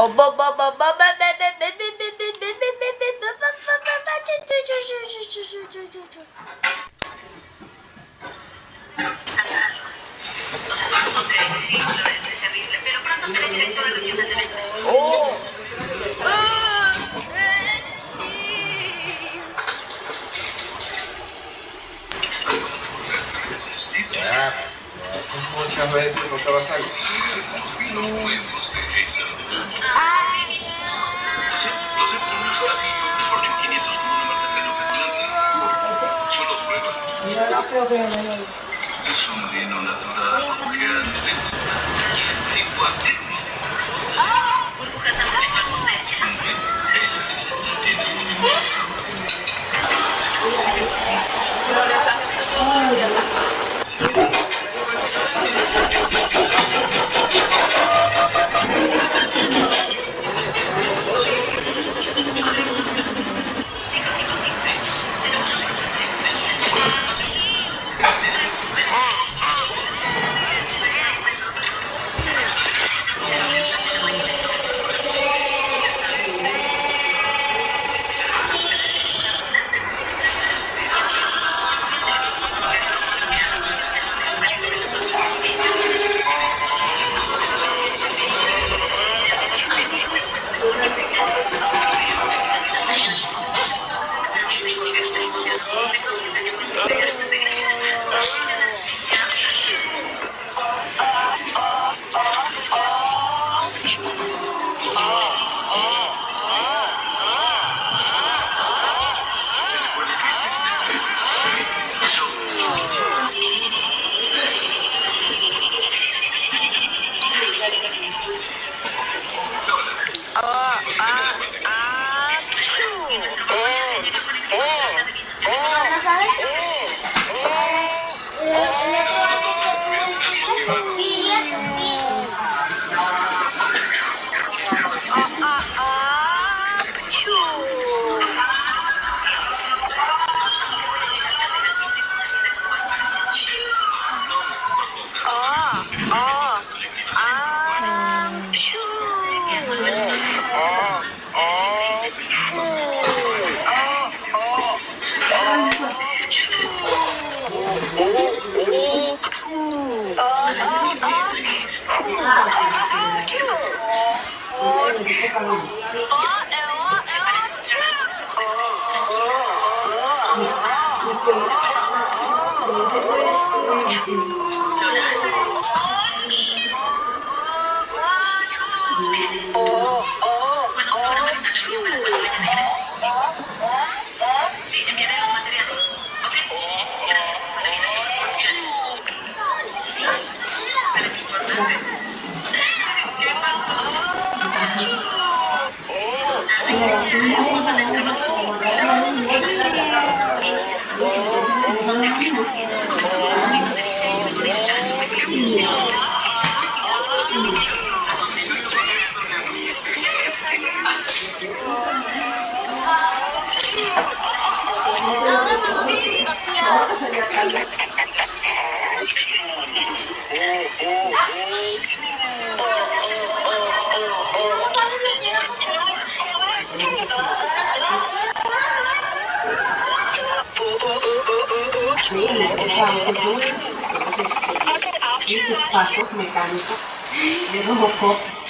Sí, lo es terrible, pero pronto seré directora regional de la empresa. Ya, muchas veces no te va a salir. Yo no creo que me Es un vino natural que alimenta y cuaterno. Burbujas antes de igual botellas. Y nuestro programa se llega con éxito trata de vinos de que eso no es lo que unas mujeres increíbles. Para encontrar algo puedo programar una reunión para cuando ella regrese. Sí, enviaré los materiales. ¿Ok? Gracias, hasta la vibración. Gracias. Sí, parece importante. ¿Qué pasó? Vamos a ver el trabajo. Sondeo psicológico. Es un conjunto de diseño y con instalación de clientes. pasos mecánicos de Robocop.